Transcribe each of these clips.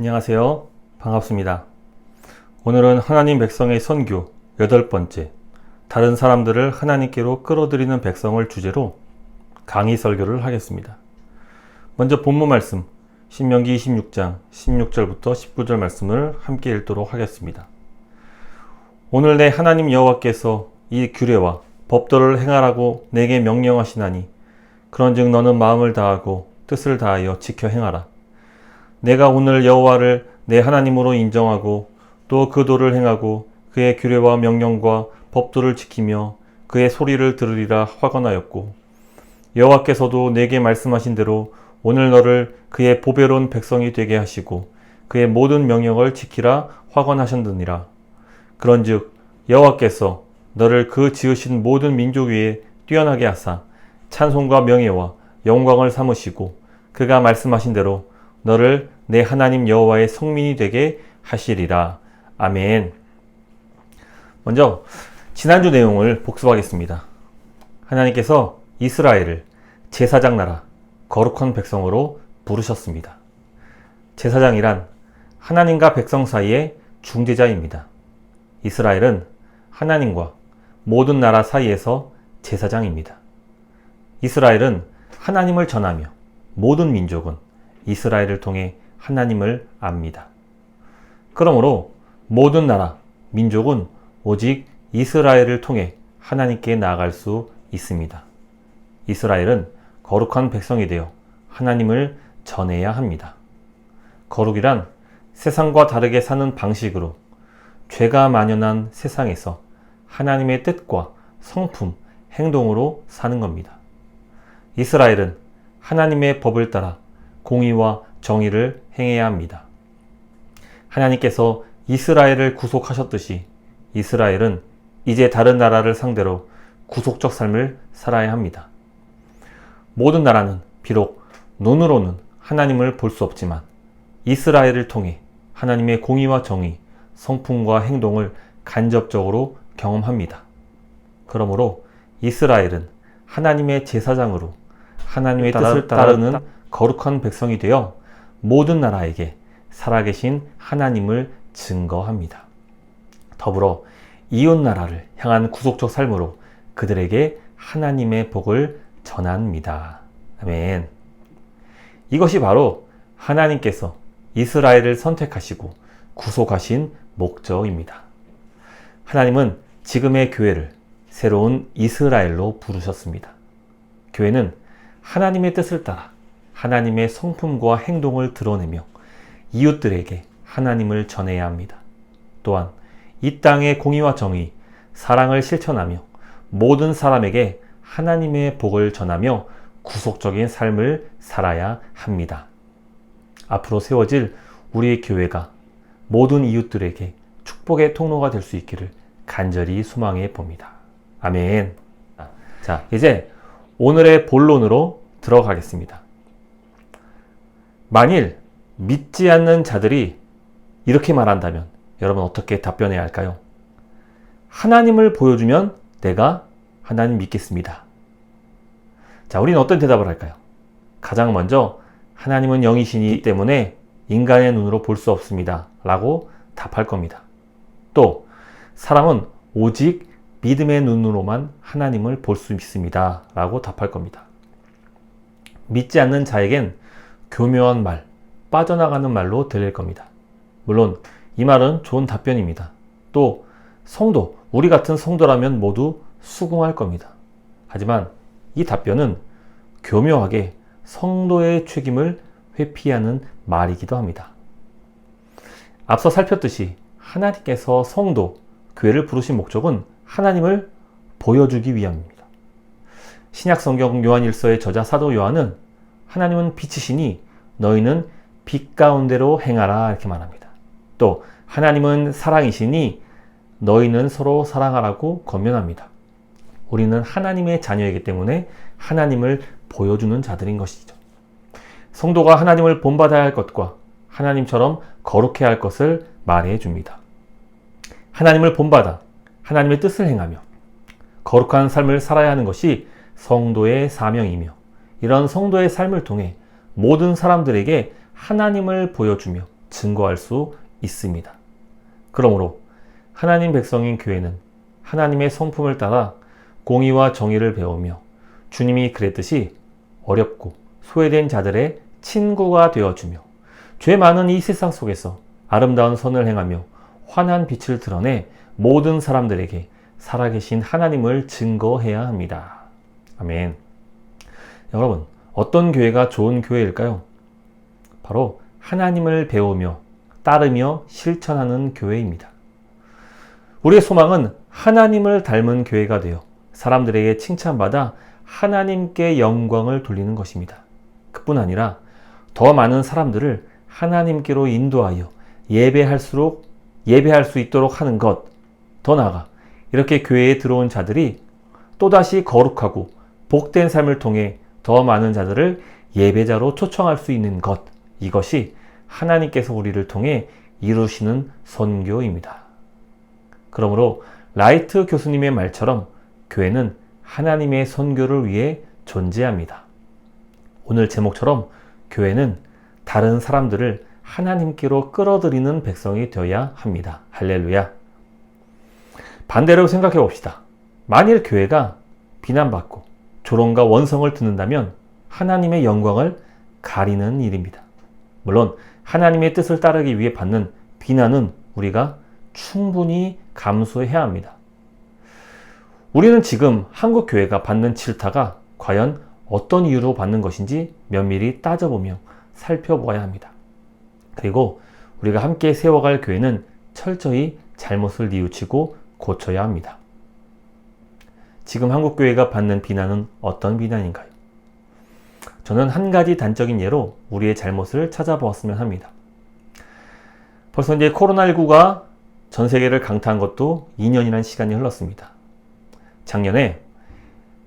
안녕하세요. 반갑습니다. 오늘은 하나님 백성의 선교 8번째, 다른 사람들을 하나님께로 끌어들이는 백성을 주제로 강의 설교를 하겠습니다. 먼저 본문 말씀, 신명기 26장 16절부터 19절 말씀을 함께 읽도록 하겠습니다. 오늘 내 하나님 여호와께서 이 규례와 법도를 행하라고 내게 명령하시나니 그런즉 너는 마음을 다하고 뜻을 다하여 지켜 행하라. 내가 오늘 여호와를 내 하나님으로 인정하고 또 그 도를 행하고 그의 규례와 명령과 법도를 지키며 그의 소리를 들으리라 확언하였고, 여호와께서도 내게 말씀하신 대로 오늘 너를 그의 보배로운 백성이 되게 하시고 그의 모든 명령을 지키라 확언하셨느니라. 그런즉 여호와께서 너를 그 지으신 모든 민족 위에 뛰어나게 하사 찬송과 명예와 영광을 삼으시고 그가 말씀하신 대로 너를 내 하나님 여호와의 성민이 되게 하시리라. 아멘. 먼저 지난주 내용을 복습하겠습니다. 하나님께서 이스라엘을 제사장 나라, 거룩한 백성으로 부르셨습니다. 제사장이란 하나님과 백성 사이의 중재자입니다. 이스라엘은 하나님과 모든 나라 사이에서 제사장입니다. 이스라엘은 하나님을 전하며 모든 민족은 이스라엘을 통해 하나님을 압니다. 그러므로 모든 나라, 민족은 오직 이스라엘을 통해 하나님께 나아갈 수 있습니다. 이스라엘은 거룩한 백성이 되어 하나님을 전해야 합니다. 거룩이란 세상과 다르게 사는 방식으로 죄가 만연한 세상에서 하나님의 뜻과 성품, 행동으로 사는 겁니다. 이스라엘은 하나님의 법을 따라 공의와 정의를 행해야 합니다. 하나님께서 이스라엘을 구속하셨듯이 이스라엘은 이제 다른 나라를 상대로 구속적 삶을 살아야 합니다. 모든 나라는 비록 눈으로는 하나님을 볼 수 없지만 이스라엘을 통해 하나님의 공의와 정의, 성품과 행동을 간접적으로 경험합니다. 그러므로 이스라엘은 하나님의 제사장으로 하나님의 뜻을 따르는 거룩한 백성이 되어 모든 나라에게 살아계신 하나님을 증거합니다. 더불어 이웃 나라를 향한 구속적 삶으로 그들에게 하나님의 복을 전합니다. 아멘. 이것이 바로 하나님께서 이스라엘을 선택하시고 구속하신 목적입니다. 하나님은 지금의 교회를 새로운 이스라엘로 부르셨습니다. 교회는 하나님의 뜻을 따라 하나님의 성품과 행동을 드러내며 이웃들에게 하나님을 전해야 합니다. 또한 이 땅의 공의와 정의, 사랑을 실천하며 모든 사람에게 하나님의 복을 전하며 구속적인 삶을 살아야 합니다. 앞으로 세워질 우리의 교회가 모든 이웃들에게 축복의 통로가 될 수 있기를 간절히 소망해 봅니다. 아멘. 자, 이제 오늘의 본론으로 들어가겠습니다. 만일 믿지 않는 자들이 이렇게 말한다면 여러분 어떻게 답변해야 할까요? 하나님을 보여주면 내가 하나님 믿겠습니다. 자, 우리는 어떤 대답을 할까요? 가장 먼저 하나님은 영이시니 때문에 인간의 눈으로 볼 수 없습니다 라고 답할 겁니다. 또 사람은 오직 믿음의 눈으로만 하나님을 볼 수 있습니다 라고 답할 겁니다. 믿지 않는 자에겐 교묘한 말, 빠져나가는 말로 들릴 겁니다. 물론 이 말은 좋은 답변입니다. 또 성도, 우리 같은 성도라면 모두 수긍할 겁니다. 하지만 이 답변은 교묘하게 성도의 책임을 회피하는 말이기도 합니다. 앞서 살폈듯이 하나님께서 성도, 교회를 부르신 목적은 하나님을 보여주기 위함입니다. 신약성경 요한일서의 저자 사도 요한은 하나님은 빛이시니 너희는 빛 가운데로 행하라 이렇게 말합니다. 또 하나님은 사랑이시니 너희는 서로 사랑하라고 권면합니다. 우리는 하나님의 자녀이기 때문에 하나님을 보여주는 자들인 것이죠. 성도가 하나님을 본받아야 할 것과 하나님처럼 거룩해야 할 것을 말해 줍니다. 하나님을 본받아 하나님의 뜻을 행하며 거룩한 삶을 살아야 하는 것이 성도의 사명이며, 이런 성도의 삶을 통해 모든 사람들에게 하나님을 보여주며 증거할 수 있습니다. 그러므로 하나님 백성인 교회는 하나님의 성품을 따라 공의와 정의를 배우며 주님이 그랬듯이 어렵고 소외된 자들의 친구가 되어주며 죄 많은 이 세상 속에서 아름다운 선을 행하며 환한 빛을 드러내 모든 사람들에게 살아계신 하나님을 증거해야 합니다. 아멘. 여러분, 어떤 교회가 좋은 교회일까요? 바로 하나님을 배우며 따르며 실천하는 교회입니다. 우리의 소망은 하나님을 닮은 교회가 되어 사람들에게 칭찬받아 하나님께 영광을 돌리는 것입니다. 그뿐 아니라 더 많은 사람들을 하나님께로 인도하여 예배할 수 있도록 하는 것, 더 나아가 이렇게 교회에 들어온 자들이 또다시 거룩하고 복된 삶을 통해 더 많은 자들을 예배자로 초청할 수 있는 것, 이것이 하나님께서 우리를 통해 이루시는 선교입니다. 그러므로 라이트 교수님의 말처럼 교회는 하나님의 선교를 위해 존재합니다. 오늘 제목처럼 교회는 다른 사람들을 하나님께로 끌어들이는 백성이 되어야 합니다. 할렐루야. 반대로 생각해 봅시다. 만일 교회가 비난받고 조롱과 원성을 듣는다면 하나님의 영광을 가리는 일입니다. 물론 하나님의 뜻을 따르기 위해 받는 비난은 우리가 충분히 감수해야 합니다. 우리는 지금 한국 교회가 받는 질타가 과연 어떤 이유로 받는 것인지 면밀히 따져보며 살펴보아야 합니다. 그리고 우리가 함께 세워갈 교회는 철저히 잘못을 뉘우치고 고쳐야 합니다. 지금 한국 교회가 받는 비난은 어떤 비난인가요? 저는 한 가지 단적인 예로 우리의 잘못을 찾아보았으면 합니다. 벌써 이제 코로나19가 전 세계를 강타한 것도 2년이라는 시간이 흘렀습니다. 작년에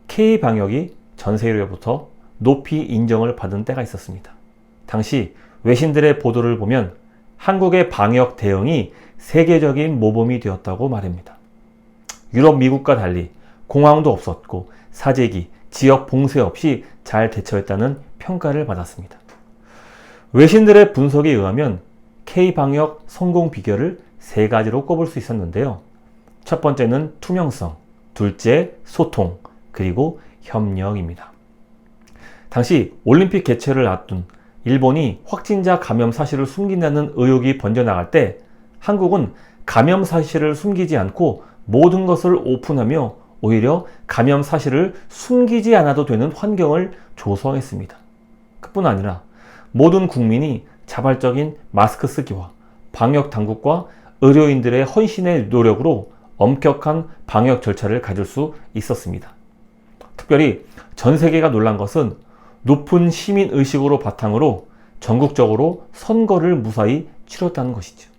K-방역이 전 세계로부터 높이 인정을 받은 때가 있었습니다. 당시 외신들의 보도를 보면 한국의 방역 대응이 세계적인 모범이 되었다고 말합니다. 유럽, 미국과 달리 공항도 없었고 사재기, 지역 봉쇄 없이 잘 대처했다는 평가를 받았습니다. 외신들의 분석에 의하면 K-방역 성공 비결을 세 가지로 꼽을 수 있었는데요. 첫 번째는 투명성, 둘째 소통, 그리고 협력입니다. 당시 올림픽 개최를 앞둔 일본이 확진자 감염 사실을 숨긴다는 의혹이 번져나갈 때 한국은 감염 사실을 숨기지 않고 모든 것을 오픈하며 오히려 감염 사실을 숨기지 않아도 되는 환경을 조성했습니다. 그뿐 아니라 모든 국민이 자발적인 마스크 쓰기와 방역 당국과 의료인들의 헌신의 노력으로 엄격한 방역 절차를 가질 수 있었습니다. 특별히 전 세계가 놀란 것은 높은 시민의식으로 바탕으로 전국적으로 선거를 무사히 치렀다는 것이죠.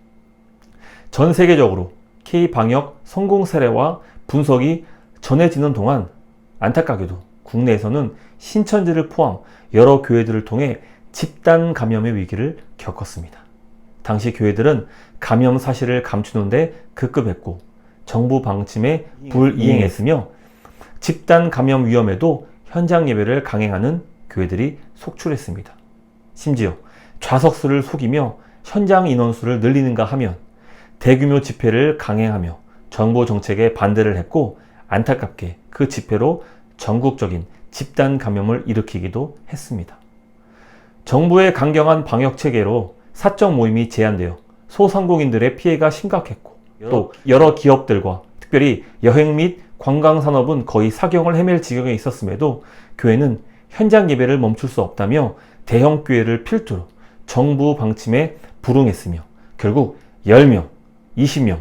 전 세계적으로 K-방역 성공 사례와 분석이 전해지는 동안 안타깝게도 국내에서는 신천지를 포함 여러 교회들을 통해 집단 감염의 위기를 겪었습니다. 당시 교회들은 감염 사실을 감추는데 급급했고 정부 방침에 불이행했으며 집단 감염 위험에도 현장 예배를 강행하는 교회들이 속출했습니다. 심지어 좌석수를 속이며 현장 인원수를 늘리는가 하면 대규모 집회를 강행하며 정부 정책에 반대를 했고 안타깝게 그 집회로 전국적인 집단 감염을 일으키기도 했습니다. 정부의 강경한 방역 체계로 사적 모임이 제한되어 소상공인들의 피해가 심각했고 또 여러 기업들과 특별히 여행 및 관광 산업은 거의 사경을 헤맬 지경에 있었음에도 교회는 현장 예배를 멈출 수 없다며 대형 교회를 필두로 정부 방침에 불응했으며 결국 10명, 20명,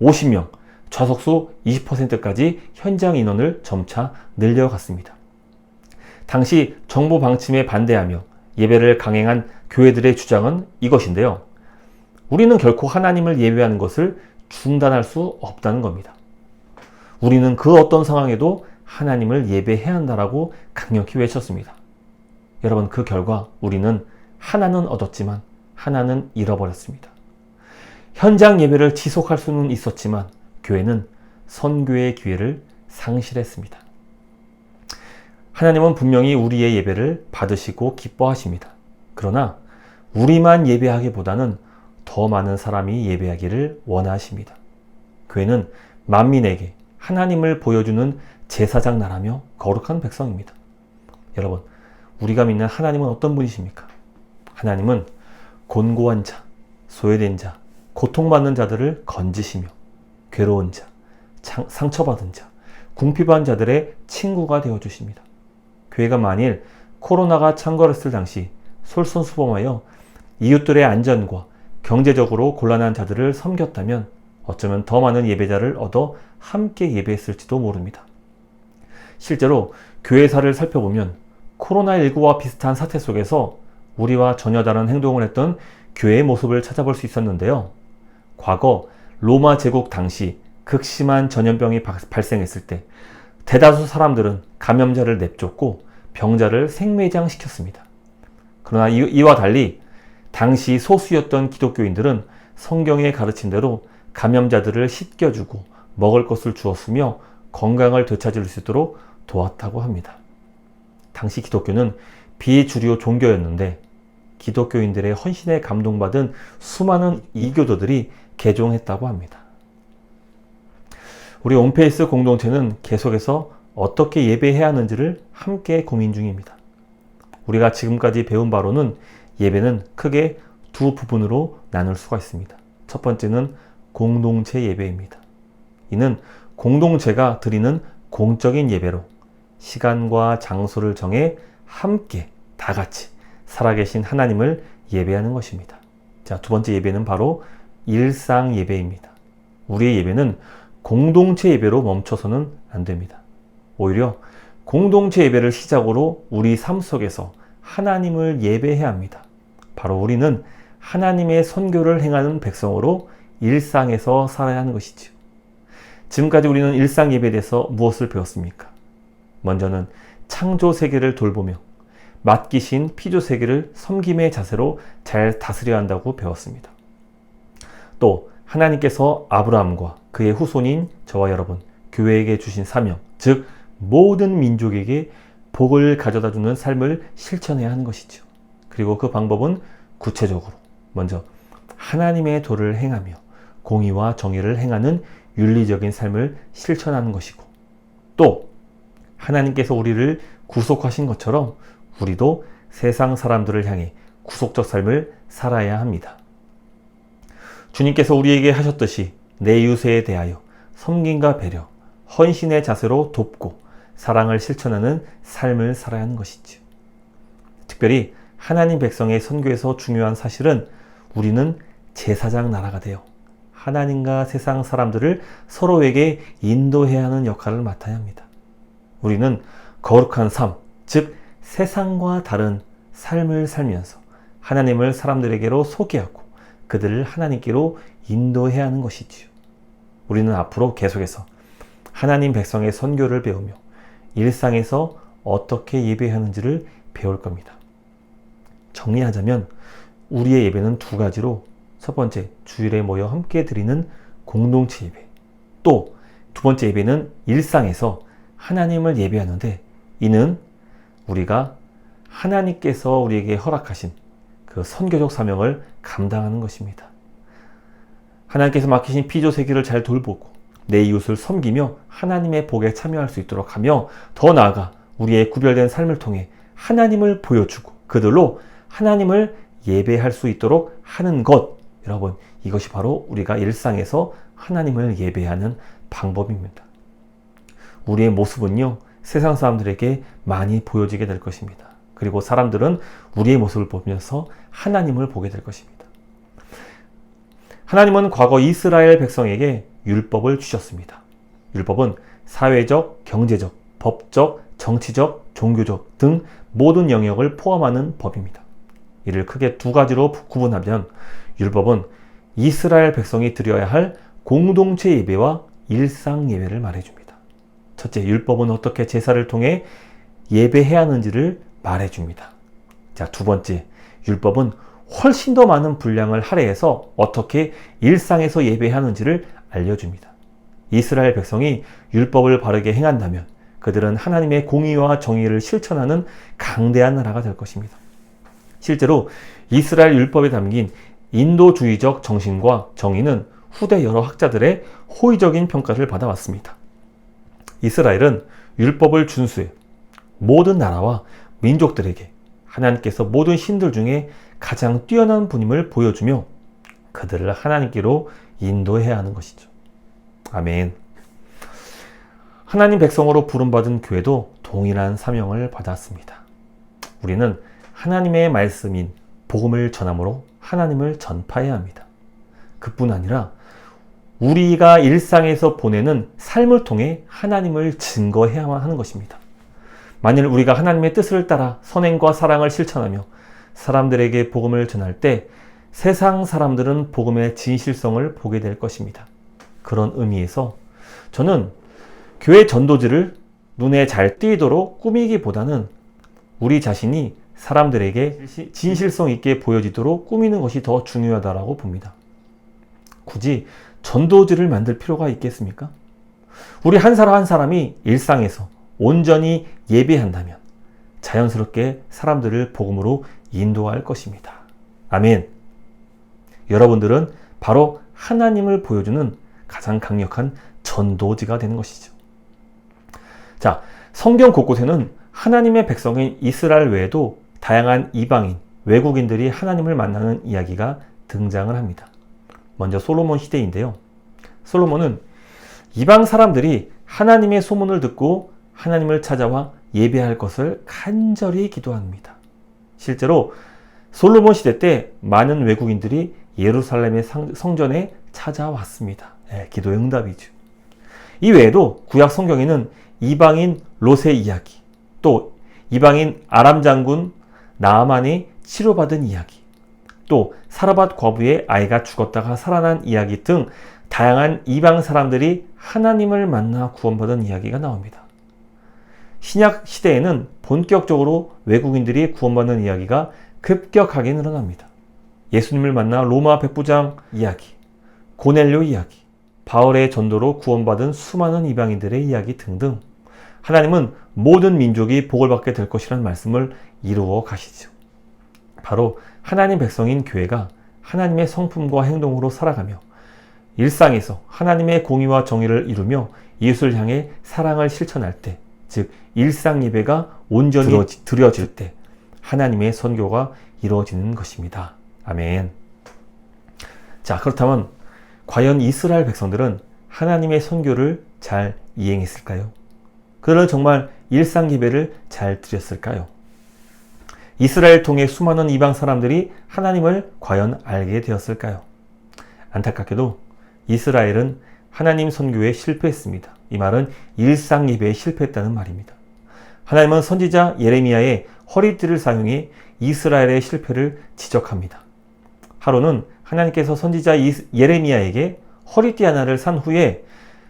50명, 좌석수 20%까지 현장 인원을 점차 늘려갔습니다. 당시 정부 방침에 반대하며 예배를 강행한 교회들의 주장은 이것인데요. 우리는 결코 하나님을 예배하는 것을 중단할 수 없다는 겁니다. 우리는 그 어떤 상황에도 하나님을 예배해야 한다라고 강력히 외쳤습니다. 여러분, 그 결과 우리는 하나는 얻었지만 하나는 잃어버렸습니다. 현장 예배를 지속할 수는 있었지만 교회는 선교의 기회를 상실했습니다. 하나님은 분명히 우리의 예배를 받으시고 기뻐하십니다. 그러나 우리만 예배하기보다는 더 많은 사람이 예배하기를 원하십니다. 교회는 만민에게 하나님을 보여주는 제사장 나라며 거룩한 백성입니다. 여러분, 우리가 믿는 하나님은 어떤 분이십니까? 하나님은 곤고한 자, 소외된 자, 고통받는 자들을 건지시며 괴로운 자, 상처받은 자, 궁핍한 자들의 친구가 되어주십니다. 교회가 만일 코로나가 창궐했을 당시 솔선수범하여 이웃들의 안전과 경제적으로 곤란한 자들을 섬겼다면 어쩌면 더 많은 예배자를 얻어 함께 예배했을지도 모릅니다. 실제로 교회사를 살펴보면 코로나19와 비슷한 사태 속에서 우리와 전혀 다른 행동을 했던 교회의 모습을 찾아볼 수 있었는데요. 과거 로마 제국 당시 극심한 전염병이 발생했을 때 대다수 사람들은 감염자를 내쫓고 병자를 생매장시켰습니다. 그러나 이와 달리 당시 소수였던 기독교인들은 성경에 가르친 대로 감염자들을 씻겨주고 먹을 것을 주었으며 건강을 되찾을 수 있도록 도왔다고 합니다. 당시 기독교는 비주류 종교였는데 기독교인들의 헌신에 감동받은 수많은 이교도들이 개종했다고 합니다. 우리 온페이스 공동체는 계속해서 어떻게 예배해야 하는지를 함께 고민 중입니다. 우리가 지금까지 배운 바로는 예배는 크게 두 부분으로 나눌 수가 있습니다. 첫 번째는 공동체 예배입니다. 이는 공동체가 드리는 공적인 예배로 시간과 장소를 정해 함께 다 같이 살아계신 하나님을 예배하는 것입니다. 자, 두 번째 예배는 바로 일상 예배입니다. 우리의 예배는 공동체 예배로 멈춰서는 안 됩니다. 오히려 공동체 예배를 시작으로 우리 삶 속에서 하나님을 예배해야 합니다. 바로 우리는 하나님의 선교를 행하는 백성으로 일상에서 살아야 하는 것이지요. 지금까지 우리는 일상 예배에 대해서 무엇을 배웠습니까? 먼저는 창조 세계를 돌보며 맡기신 피조 세계를 섬김의 자세로 잘 다스려야 한다고 배웠습니다. 또 하나님께서 아브라함과 그의 후손인 저와 여러분, 교회에게 주신 사명, 즉 모든 민족에게 복을 가져다 주는 삶을 실천해야 하는 것이죠. 그리고 그 방법은 구체적으로 먼저 하나님의 도를 행하며 공의와 정의를 행하는 윤리적인 삶을 실천하는 것이고, 또 하나님께서 우리를 구속하신 것처럼 우리도 세상 사람들을 향해 구속적 삶을 살아야 합니다. 주님께서 우리에게 하셨듯이 내 이웃에 대하여 섬김과 배려, 헌신의 자세로 돕고 사랑을 실천하는 삶을 살아야 하는 것이죠. 특별히 하나님 백성의 선교에서 중요한 사실은 우리는 제사장 나라가 되어 하나님과 세상 사람들을 서로에게 인도해야 하는 역할을 맡아야 합니다. 우리는 거룩한 삶, 즉 세상과 다른 삶을 살면서 하나님을 사람들에게로 소개하고 그들을 하나님께로 인도해야 하는 것이지요. 우리는 앞으로 계속해서 하나님 백성의 선교를 배우며 일상에서 어떻게 예배하는지를 배울 겁니다. 정리하자면 우리의 예배는 두 가지로, 첫 번째 주일에 모여 함께 드리는 공동체 예배, 또 두 번째 예배는 일상에서 하나님을 예배하는데 이는 우리가 하나님께서 우리에게 허락하신 그 선교적 사명을 감당하는 것입니다. 하나님께서 맡기신 피조 세계를 잘 돌보고 내 이웃을 섬기며 하나님의 복에 참여할 수 있도록 하며, 더 나아가 우리의 구별된 삶을 통해 하나님을 보여주고 그들로 하나님을 예배할 수 있도록 하는 것, 여러분, 이것이 바로 우리가 일상에서 하나님을 예배하는 방법입니다. 우리의 모습은요, 세상 사람들에게 많이 보여지게 될 것입니다. 그리고 사람들은 우리의 모습을 보면서 하나님을 보게 될 것입니다. 하나님은 과거 이스라엘 백성에게 율법을 주셨습니다. 율법은 사회적, 경제적, 법적, 정치적, 종교적 등 모든 영역을 포함하는 법입니다. 이를 크게 두 가지로 구분하면 율법은 이스라엘 백성이 드려야 할 공동체 예배와 일상 예배를 말해줍니다. 첫째, 율법은 어떻게 제사를 통해 예배해야 하는지를 말해줍니다. 자, 두 번째, 율법은 훨씬 더 많은 분량을 할애해서 어떻게 일상에서 예배하는지를 알려줍니다. 이스라엘 백성이 율법을 바르게 행한다면 그들은 하나님의 공의와 정의를 실천하는 강대한 나라가 될 것입니다. 실제로 이스라엘 율법에 담긴 인도주의적 정신과 정의는 후대 여러 학자들의 호의적인 평가를 받아왔습니다. 이스라엘은 율법을 준수해 모든 나라와 민족들에게 하나님께서 모든 신들 중에 가장 뛰어난 분임을 보여주며 그들을 하나님께로 인도해야 하는 것이죠. 아멘. 하나님 백성으로 부름받은 교회도 동일한 사명을 받았습니다. 우리는 하나님의 말씀인 복음을 전함으로 하나님을 전파해야 합니다. 그뿐 아니라 우리가 일상에서 보내는 삶을 통해 하나님을 증거해야만 하는 것입니다. 만일 우리가 하나님의 뜻을 따라 선행과 사랑을 실천하며 사람들에게 복음을 전할 때 세상 사람들은 복음의 진실성을 보게 될 것입니다. 그런 의미에서 저는 교회 전도지를 눈에 잘 띄도록 꾸미기보다는 우리 자신이 사람들에게 진실성 있게 보여지도록 꾸미는 것이 더 중요하다고 봅니다. 굳이 전도지를 만들 필요가 있겠습니까? 우리 한 사람 한 사람이 일상에서 온전히 예배한다면 자연스럽게 사람들을 복음으로 인도할 것입니다. 아멘. 여러분들은 바로 하나님을 보여주는 가장 강력한 전도지가 되는 것이죠. 자, 성경 곳곳에는 하나님의 백성인 이스라엘 외에도 다양한 이방인, 외국인들이 하나님을 만나는 이야기가 등장을 합니다. 먼저 솔로몬 시대인데요. 솔로몬은 이방 사람들이 하나님의 소문을 듣고 하나님을 찾아와 예배할 것을 간절히 기도합니다. 실제로 솔로몬 시대 때 많은 외국인들이 예루살렘의 성전에 찾아왔습니다. 기도의 응답이죠. 이 외에도 구약 성경에는 이방인 롯의 이야기, 또 이방인 아람 장군 나아만이 치료받은 이야기, 또 사르밧 과부의 아이가 죽었다가 살아난 이야기 등 다양한 이방 사람들이 하나님을 만나 구원받은 이야기가 나옵니다. 신약 시대에는 본격적으로 외국인들이 구원받는 이야기가 급격하게 늘어납니다. 예수님을 만나 로마 백부장 이야기, 고넬료 이야기, 바울의 전도로 구원받은 수많은 이방인들의 이야기 등등 하나님은 모든 민족이 복을 받게 될 것이라는 말씀을 이루어 가시죠. 바로 하나님 백성인 교회가 하나님의 성품과 행동으로 살아가며 일상에서 하나님의 공의와 정의를 이루며 이웃을 향해 사랑을 실천할 때, 즉 일상 예배가 온전히 드려질 때 하나님의 선교가 이루어지는 것입니다. 아멘. 자, 그렇다면 과연 이스라엘 백성들은 하나님의 선교를 잘 이행했을까요? 그들은 정말 일상 예배를 잘 드렸을까요? 이스라엘 통해 수많은 이방 사람들이 하나님을 과연 알게 되었을까요? 안타깝게도 이스라엘은 하나님 선교에 실패했습니다. 이 말은 일상 예배에 실패했다는 말입니다. 하나님은 선지자 예레미야의 허리띠를 사용해 이스라엘의 실패를 지적합니다. 하루는 하나님께서 선지자 예레미야에게 허리띠 하나를 산 후에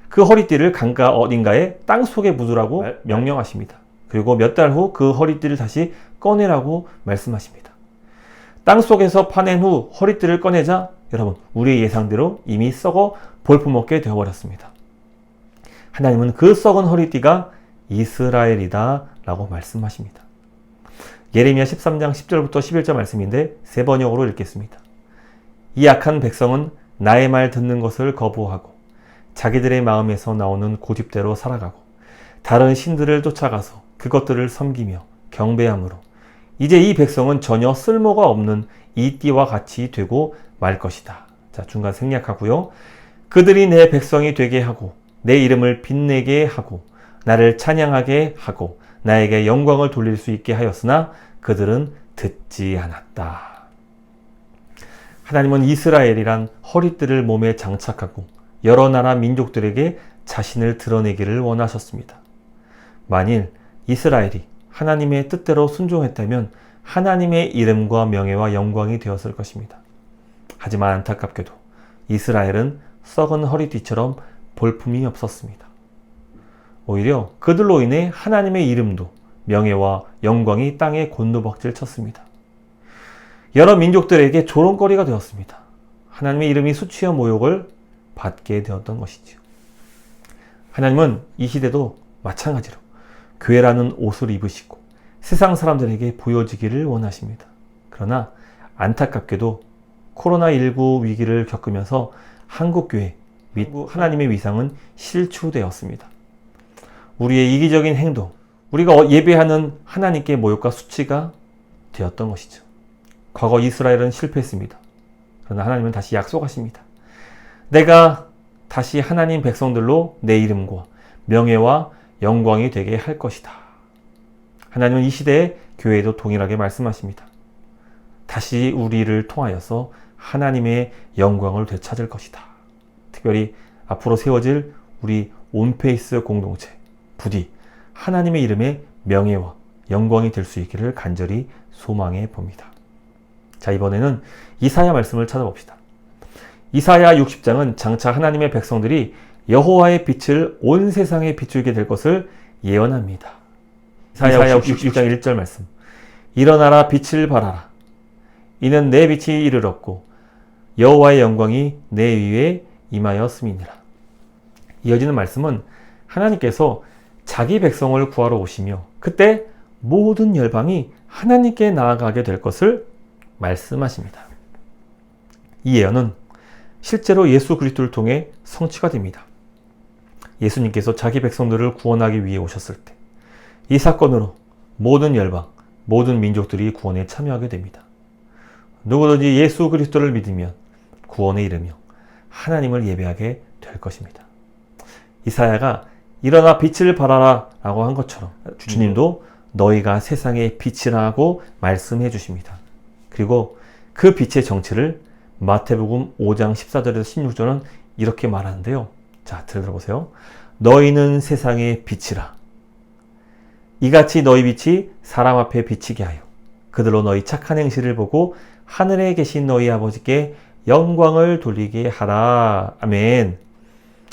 그 허리띠를 강가 어딘가에 땅 속에 묻으라고 명령하십니다. 그리고 몇 달 후 그 허리띠를 다시 꺼내라고 말씀하십니다. 땅 속에서 파낸 후 허리띠를 꺼내자 여러분, 우리의 예상대로 이미 썩어 볼품없게 되어버렸습니다. 하나님은 그 썩은 허리띠가 이스라엘이다 라고 말씀하십니다. 예레미야 13장 10절부터 11절 말씀인데 세 번역으로 읽겠습니다. 이 악한 백성은 나의 말 듣는 것을 거부하고 자기들의 마음에서 나오는 고집대로 살아가고 다른 신들을 쫓아가서 그것들을 섬기며 경배함으로 이제 이 백성은 전혀 쓸모가 없는 이 띠와 같이 되고 말 것이다. 자, 중간 생략하고요. 그들이 내 백성이 되게 하고 내 이름을 빛내게 하고 나를 찬양하게 하고 나에게 영광을 돌릴 수 있게 하였으나 그들은 듣지 않았다. 하나님은 이스라엘이란 허리띠를 몸에 장착하고 여러 나라 민족들에게 자신을 드러내기를 원하셨습니다. 만일 이스라엘이 하나님의 뜻대로 순종했다면 하나님의 이름과 명예와 영광이 되었을 것입니다. 하지만 안타깝게도 이스라엘은 썩은 허리띠처럼 볼품이 없었습니다. 오히려 그들로 인해 하나님의 이름도 명예와 영광이 땅에 곤두박질 쳤습니다. 여러 민족들에게 조롱거리가 되었습니다. 하나님의 이름이 수치와 모욕을 받게 되었던 것이죠. 하나님은 이 시대도 마찬가지로 교회라는 옷을 입으시고 세상 사람들에게 보여지기를 원하십니다. 그러나 안타깝게도 코로나19 위기를 겪으면서 한국교회 및 하나님의 위상은 실추되었습니다. 우리의 이기적인 행동, 우리가 예배하는 하나님께 모욕과 수치가 되었던 것이죠. 과거 이스라엘은 실패했습니다. 그러나 하나님은 다시 약속하십니다. 내가 다시 하나님 백성들로 내 이름과 명예와 영광이 되게 할 것이다. 하나님은 이 시대에 교회에도 동일하게 말씀하십니다. 다시 우리를 통하여서 하나님의 영광을 되찾을 것이다. 특별히 앞으로 세워질 우리 온페이스 공동체, 부디 하나님의 이름의 명예와 영광이 될 수 있기를 간절히 소망해 봅니다. 자, 이번에는 이사야 말씀을 찾아봅시다. 이사야 60장은 장차 하나님의 백성들이 여호와의 빛을 온 세상에 비추게 될 것을 예언합니다. 이사야 60장 1절 말씀. 일어나라 빛을 발하라. 이는 내 빛이 이르렀고 여호와의 영광이 내 위에 임하였음이니라. 이어지는 말씀은 하나님께서 자기 백성을 구하러 오시며 그때 모든 열방이 하나님께 나아가게 될 것을 말씀하십니다. 이 예언은 실제로 예수 그리스도를 통해 성취가 됩니다. 예수님께서 자기 백성들을 구원하기 위해 오셨을 때 이 사건으로 모든 열방, 모든 민족들이 구원에 참여하게 됩니다. 누구든지 예수 그리스도를 믿으면 구원에 이르며 하나님을 예배하게 될 것입니다. 이사야가 일어나 빛을 발하라 라고 한 것처럼 주님도 너희가 세상의 빛이라고 말씀해 주십니다. 그리고 그 빛의 정체를 마태복음 5장 14절에서 16절은 이렇게 말하는데요. 자, 들어보세요. 너희는 세상의 빛이라. 이같이 너희 빛이 사람 앞에 비치게 하여 그들로 너희 착한 행실을 보고 하늘에 계신 너희 아버지께 영광을 돌리게 하라. 아멘.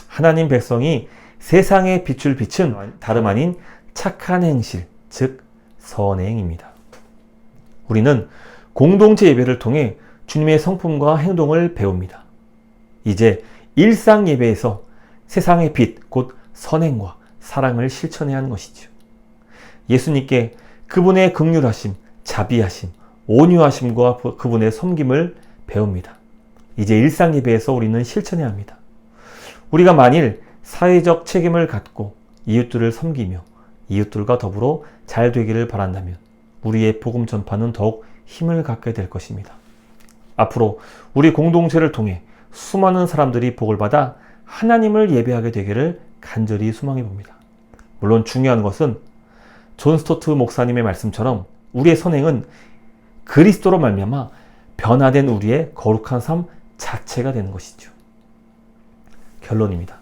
하나님 백성이 세상에 비출 빛은 다름 아닌 착한 행실, 즉 선행입니다. 우리는 공동체 예배를 통해 주님의 성품과 행동을 배웁니다. 이제 일상 예배에서 세상의 빛, 곧 선행과 사랑을 실천해야 하는 것이죠. 예수님께 그분의 긍휼하심, 자비하심, 온유하심과 그분의 섬김을 배웁니다. 이제 일상 예배에서 우리는 실천해야 합니다. 우리가 만일 사회적 책임을 갖고 이웃들을 섬기며 이웃들과 더불어 잘 되기를 바란다면 우리의 복음 전파는 더욱 힘을 갖게 될 것입니다. 앞으로 우리 공동체를 통해 수많은 사람들이 복을 받아 하나님을 예배하게 되기를 간절히 소망해 봅니다. 물론 중요한 것은 존 스토트 목사님의 말씀처럼 우리의 선행은 그리스도로 말미암아 변화된 우리의 거룩한 삶 자체가 되는 것이죠. 결론입니다.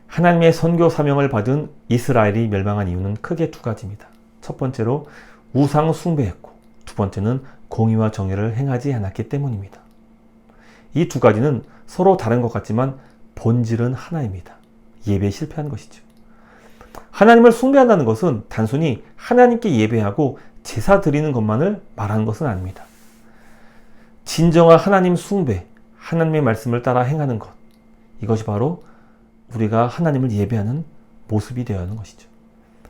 하나님의 선교 사명을 받은 이스라엘이 멸망한 이유는 크게 두 가지입니다. 첫 번째로 우상 숭배했고 두 번째는 공의와 정의를 행하지 않았기 때문입니다. 이 두 가지는 서로 다른 것 같지만 본질은 하나입니다. 예배에 실패한 것이죠. 하나님을 숭배한다는 것은 단순히 하나님께 예배하고 제사 드리는 것만을 말하는 것은 아닙니다. 진정한 하나님 숭배, 하나님의 말씀을 따라 행하는 것, 이것이 바로 우리가 하나님을 예배하는 모습이 되어야 하는 것이죠.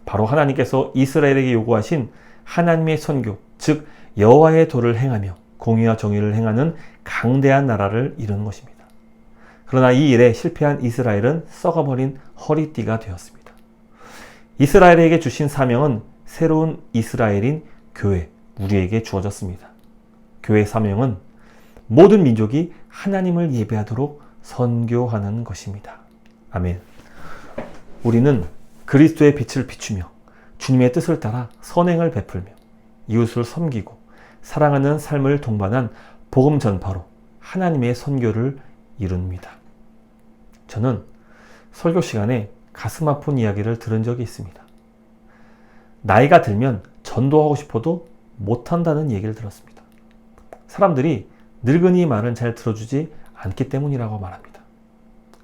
바로 하나님께서 이스라엘에게 요구하신 하나님의 선교, 즉 여호와의 도를 행하며 공의와 정의를 행하는 강대한 나라를 이루는 것입니다. 그러나 이 일에 실패한 이스라엘은 썩어버린 허리띠가 되었습니다. 이스라엘에게 주신 사명은 새로운 이스라엘인 교회, 우리에게 주어졌습니다. 교회의 사명은 모든 민족이 하나님을 예배하도록 선교하는 것입니다. 아멘. 우리는 그리스도의 빛을 비추며 주님의 뜻을 따라 선행을 베풀며 이웃을 섬기고 사랑하는 삶을 동반한 복음 전파로 하나님의 선교를 이룹니다. 저는 설교 시간에 가슴 아픈 이야기를 들은 적이 있습니다. 나이가 들면 전도하고 싶어도 못한다는 얘기를 들었습니다. 사람들이 늙은이 말은 잘 들어주지 않기 때문이라고 말합니다.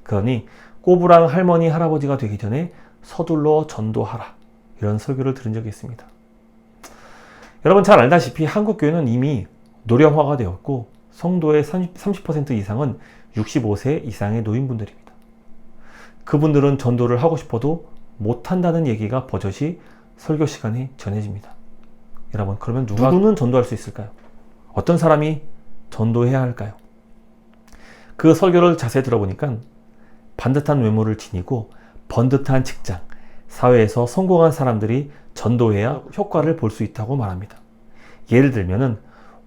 그러니 꼬부랑 할머니, 할아버지가 되기 전에 서둘러 전도하라. 이런 설교를 들은 적이 있습니다. 여러분 잘 알다시피 한국교회는 이미 노령화가 되었고 성도의 30% 이상은 65세 이상의 노인분들입니다. 그분들은 전도를 하고 싶어도 못한다는 얘기가 버젓이 설교 시간에 전해집니다. 여러분 그러면 누구는 전도할 수 있을까요? 어떤 사람이 전도해야 할까요? 그 설교를 자세히 들어보니까 반듯한 외모를 지니고 번듯한 직장, 사회에서 성공한 사람들이 전도해야 효과를 볼 수 있다고 말합니다. 예를 들면은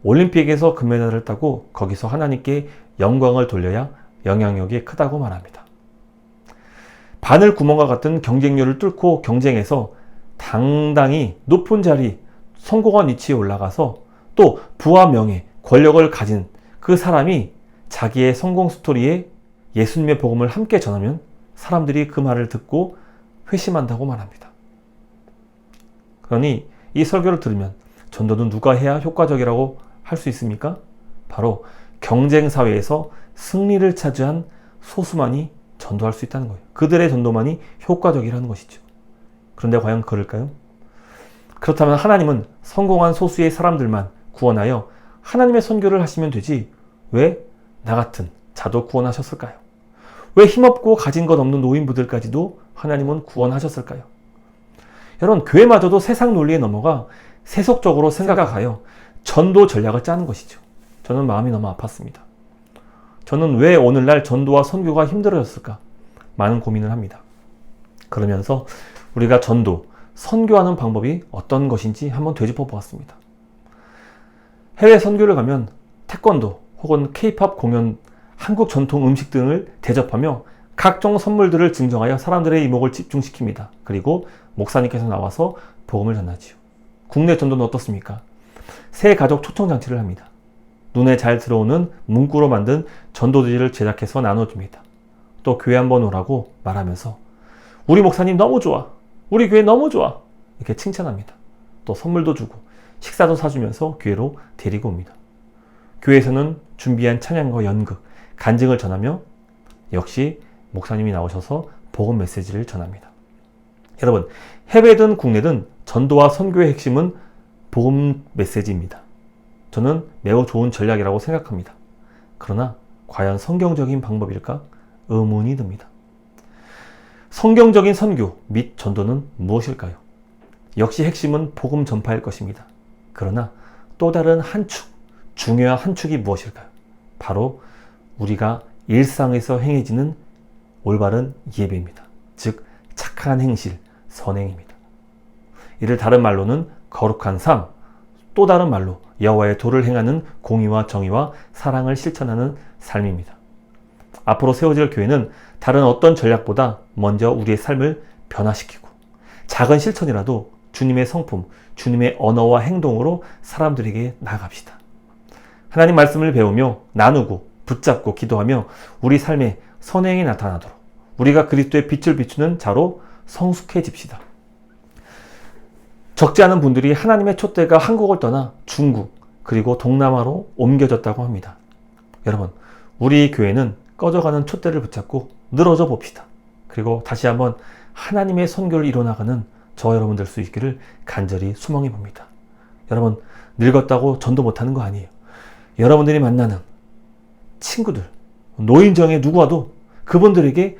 올림픽에서 금메달을 따고 거기서 하나님께 영광을 돌려야 영향력이 크다고 말합니다. 바늘 구멍과 같은 경쟁률을 뚫고 경쟁해서 당당히 높은 자리, 성공한 위치에 올라가서 또 부와 명예, 권력을 가진 그 사람이 자기의 성공 스토리에 예수님의 복음을 함께 전하면 사람들이 그 말을 듣고 회심한다고 말합니다. 그러니 이 설교를 들으면 전도는 누가 해야 효과적이라고 할 수 있습니까? 바로 경쟁 사회에서 승리를 차지한 소수만이 전도할 수 있다는 거예요. 그들의 전도만이 효과적이라는 것이죠. 그런데 과연 그럴까요? 그렇다면 하나님은 성공한 소수의 사람들만 구원하여 하나님의 선교를 하시면 되지 왜 나 같은 자도 구원하셨을까요? 왜 힘없고 가진 것 없는 노인부들까지도 하나님은 구원하셨을까요? 여러분, 교회마저도 세상 논리에 넘어가 세속적으로 생각하여 전도 전략을 짜는 것이죠. 저는 마음이 너무 아팠습니다. 저는 왜 오늘날 전도와 선교가 힘들어졌을까? 많은 고민을 합니다. 그러면서 우리가 전도, 선교하는 방법이 어떤 것인지 한번 되짚어 보았습니다. 해외 선교를 가면 태권도 혹은 K-팝 공연, 한국 전통 음식 등을 대접하며 각종 선물들을 증정하여 사람들의 이목을 집중시킵니다. 그리고 목사님께서 나와서 복음을 전하지요. 국내 전도는 어떻습니까? 새 가족 초청장치를 합니다. 눈에 잘 들어오는 문구로 만든 전도지를 제작해서 나눠줍니다. 또 교회 한번 오라고 말하면서 우리 목사님 너무 좋아, 우리 교회 너무 좋아, 이렇게 칭찬합니다. 또 선물도 주고 식사도 사주면서 교회로 데리고 옵니다. 교회에서는 준비한 찬양과 연극, 간증을 전하며 역시 목사님이 나오셔서 복음 메시지를 전합니다. 여러분, 해외든 국내든 전도와 선교의 핵심은 복음 메시지입니다. 저는 매우 좋은 전략이라고 생각합니다. 그러나 과연 성경적인 방법일까? 의문이 듭니다. 성경적인 선교 및 전도는 무엇일까요? 역시 핵심은 복음 전파일 것입니다. 그러나 또 다른 한 축, 중요한 한 축이 무엇일까요? 바로 우리가 일상에서 행해지는 올바른 예배입니다. 즉 착한 행실, 선행입니다. 이를 다른 말로는 거룩한 삶, 또 다른 말로 여호와의 도를 행하는 공의와 정의와 사랑을 실천하는 삶입니다. 앞으로 세워질 교회는 다른 어떤 전략보다 먼저 우리의 삶을 변화시키고 작은 실천이라도 주님의 성품, 주님의 언어와 행동으로 사람들에게 나아갑시다. 하나님 말씀을 배우며 나누고 붙잡고 기도하며 우리 삶에 선행이 나타나도록 우리가 그리스도의 빛을 비추는 자로 성숙해집시다. 적지 않은 분들이 하나님의 촛대가 한국을 떠나 중국 그리고 동남아로 옮겨졌다고 합니다. 여러분, 우리 교회는 꺼져가는 촛대를 붙잡고 늘어져 봅시다. 그리고 다시 한번 하나님의 선교를 이뤄나가는 저 여러분 될 수 있기를 간절히 소망해 봅니다. 여러분, 늙었다고 전도 못하는 거 아니에요. 여러분들이 만나는 친구들, 노인정에 누구 와도 그분들에게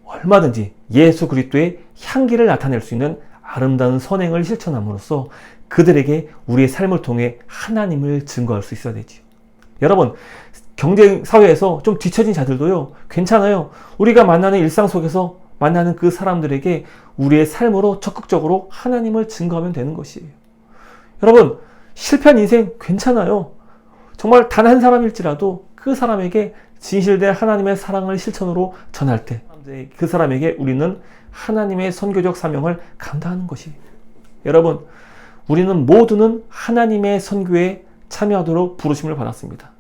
얼마든지 예수 그리스도의 향기를 나타낼 수 있는 아름다운 선행을 실천함으로써 그들에게 우리의 삶을 통해 하나님을 증거할 수 있어야 되지요. 여러분, 경쟁 사회에서 좀 뒤처진 자들도요, 괜찮아요. 우리가 만나는 일상 속에서 만나는 그 사람들에게 우리의 삶으로 적극적으로 하나님을 증거하면 되는 것이에요. 여러분, 실패한 인생 괜찮아요. 정말 단 한 사람일지라도 그 사람에게 진실된 하나님의 사랑을 실천으로 전할 때 그 사람에게 우리는 하나님의 선교적 사명을 감당하는 것이에요. 여러분, 우리는 모두는 하나님의 선교에 참여하도록 부르심을 받았습니다.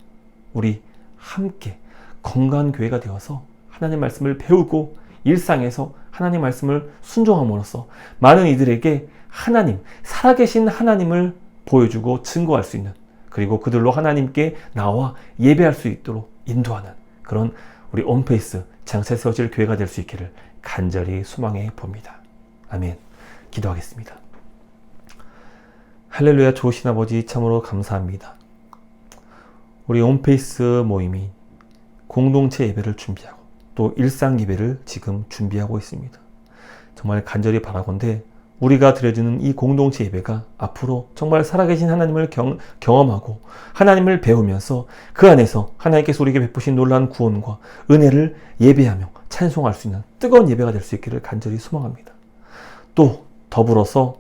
우리 함께 건강한 교회가 되어서 하나님 말씀을 배우고 일상에서 하나님 말씀을 순종함으로써 많은 이들에게 하나님, 살아계신 하나님을 보여주고 증거할 수 있는, 그리고 그들로 하나님께 나와 예배할 수 있도록 인도하는 그런 우리 온페이스 장차 세워질 교회가 될 수 있기를 간절히 소망해 봅니다. 아멘. 기도하겠습니다. 할렐루야. 좋으신 아버지 참으로 감사합니다. 우리 온페이스 모임이 공동체 예배를 준비하고 또 일상 예배를 지금 준비하고 있습니다. 정말 간절히 바라건대 우리가 드려지는 이 공동체 예배가 앞으로 정말 살아계신 하나님을 경험하고 하나님을 배우면서 그 안에서 하나님께서 우리에게 베푸신 놀라운 구원과 은혜를 예배하며 찬송할 수 있는 뜨거운 예배가 될 수 있기를 간절히 소망합니다. 또 더불어서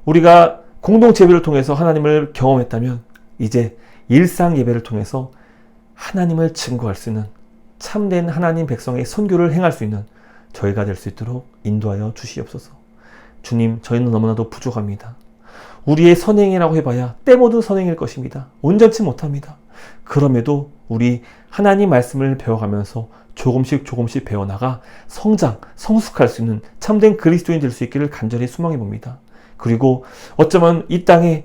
우리가 공동체 예배를 통해서 하나님을 경험했다면 이제 일상 예배를 통해서 하나님을 증거할 수 있는 참된 하나님 백성의 선교를 행할 수 있는 저희가 될 수 있도록 인도하여 주시옵소서. 주님, 저희는 너무나도 부족합니다. 우리의 선행이라고 해봐야 때 모두 선행일 것입니다. 온전치 못합니다. 그럼에도 우리 하나님 말씀을 배워가면서 조금씩 배워나가 성장, 성숙할 수 있는 참된 그리스도인 될 수 있기를 간절히 소망해 봅니다. 그리고 어쩌면 이 땅에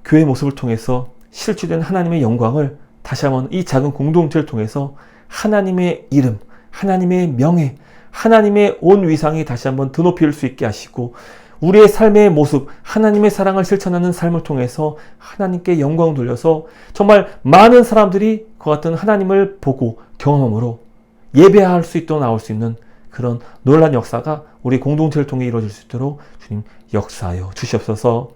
교회 모습을 통해서 실추된 하나님의 영광을 다시 한번 이 작은 공동체를 통해서 하나님의 이름, 하나님의 명예, 하나님의 온 위상이 다시 한번 드높일 수 있게 하시고 우리의 삶의 모습, 하나님의 사랑을 실천하는 삶을 통해서 하나님께 영광 돌려서 정말 많은 사람들이 그 같은 하나님을 보고 경험으로 예배할 수 있도록 나올 수 있는 그런 놀라운 역사가 우리 공동체를 통해 이루어질 수 있도록 주님 역사하여 주시옵소서.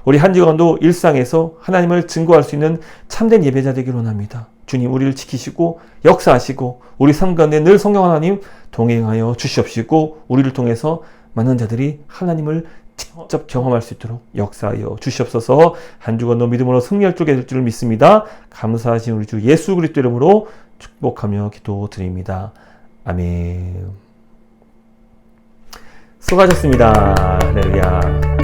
우리 한 주간도 일상에서 하나님을 증거할 수 있는 참된 예배자 되기를 원합니다. 주님, 우리를 지키시고 역사하시고 우리 삶 가운데 늘 성령 하나님 동행하여 주시옵시고 우리를 통해서 많은 자들이 하나님을 직접 경험할 수 있도록 역사하여 주시옵소서. 한 주간도 믿음으로 승리할 줄 될 줄 믿습니다. 감사하신 우리 주 예수 그리스도 이름으로 축복하며 기도드립니다. 아멘. 수고하셨습니다. 할렐루야.